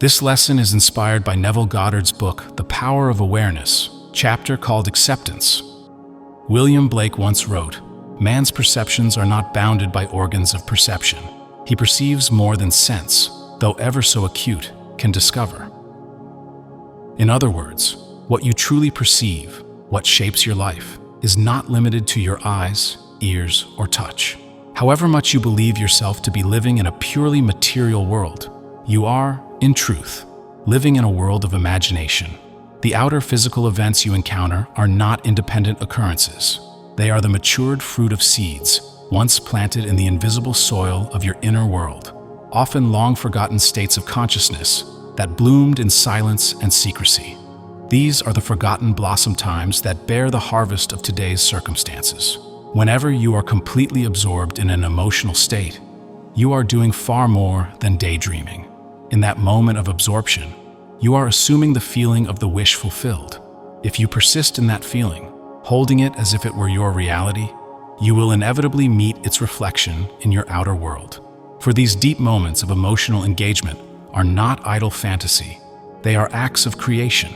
This lesson is inspired by Neville Goddard's book, The Power of Awareness, chapter called Acceptance. William Blake once wrote, "Man's perceptions are not bounded by organs of perception. He perceives more than sense, though ever so acute, can discover." In other words, what you truly perceive, what shapes your life, is not limited to your eyes, ears, or touch. However much you believe yourself to be living in a purely material world, you are, in truth, living in a world of imagination. The outer physical events you encounter are not independent occurrences. They are the matured fruit of seeds, once planted in the invisible soil of your inner world, often long-forgotten states of consciousness that bloomed in silence and secrecy. These are the forgotten blossom times that bear the harvest of today's circumstances. Whenever you are completely absorbed in an emotional state, you are doing far more than daydreaming. In that moment of absorption, you are assuming the feeling of the wish fulfilled. If you persist in that feeling, holding it as if it were your reality, you will inevitably meet its reflection in your outer world. For these deep moments of emotional engagement are not idle fantasy. They are acts of creation.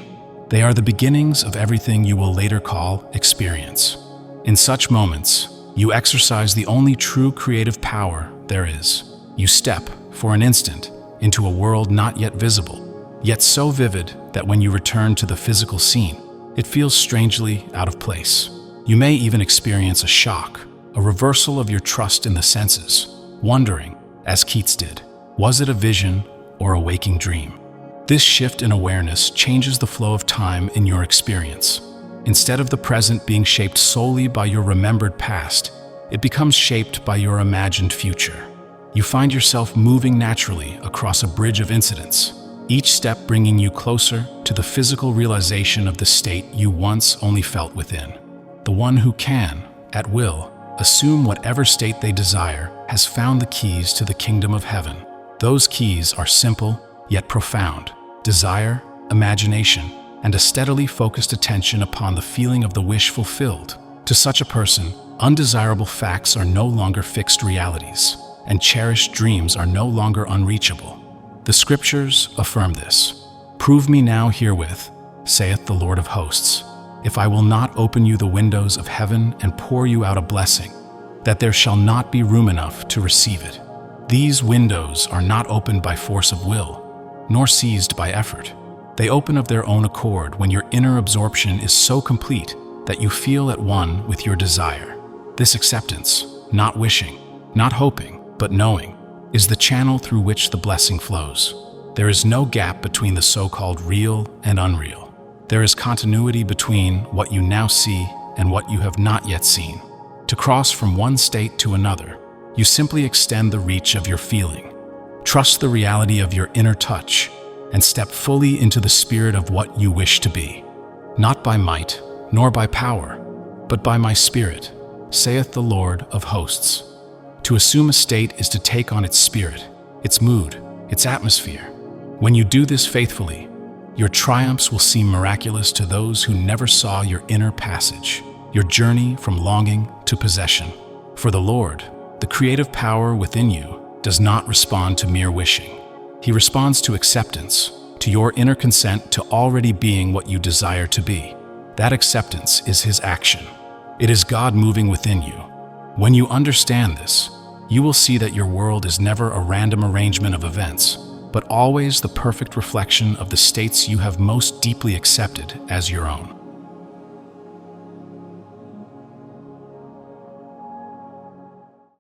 They are the beginnings of everything you will later call experience. In such moments, you exercise the only true creative power there is. You step, for an instant, into a world not yet visible, yet so vivid that when you return to the physical scene, it feels strangely out of place. You may even experience a shock, a reversal of your trust in the senses, wondering, as Keats did, was it a vision or a waking dream? This shift in awareness changes the flow of time in your experience. Instead of the present being shaped solely by your remembered past, it becomes shaped by your imagined future. You find yourself moving naturally across a bridge of incidents, each step bringing you closer to the physical realization of the state you once only felt within. The one who can, at will, assume whatever state they desire has found the keys to the kingdom of heaven. Those keys are simple, yet profound: desire, imagination, and a steadily focused attention upon the feeling of the wish fulfilled. To such a person, undesirable facts are no longer fixed realities, and cherished dreams are no longer unreachable. The scriptures affirm this. "Prove me now herewith, saith the Lord of hosts, if I will not open you the windows of heaven and pour you out a blessing, that there shall not be room enough to receive it." These windows are not opened by force of will, nor seized by effort. They open of their own accord when your inner absorption is so complete that you feel at one with your desire. This acceptance, not wishing, not hoping, but knowing, is the channel through which the blessing flows. There is no gap between the so-called real and unreal. There is continuity between what you now see and what you have not yet seen. To cross from one state to another, you simply extend the reach of your feeling. Trust the reality of your inner touch, and step fully into the spirit of what you wish to be. Not by might, nor by power, but by my spirit, saith the Lord of hosts. To assume a state is to take on its spirit, its mood, its atmosphere. When you do this faithfully, your triumphs will seem miraculous to those who never saw your inner passage, your journey from longing to possession. For the Lord, the creative power within you, does not respond to mere wishing. He responds to acceptance, to your inner consent to already being what you desire to be. That acceptance is His action. It is God moving within you. When you understand this, you will see that your world is never a random arrangement of events, but always the perfect reflection of the states you have most deeply accepted as your own.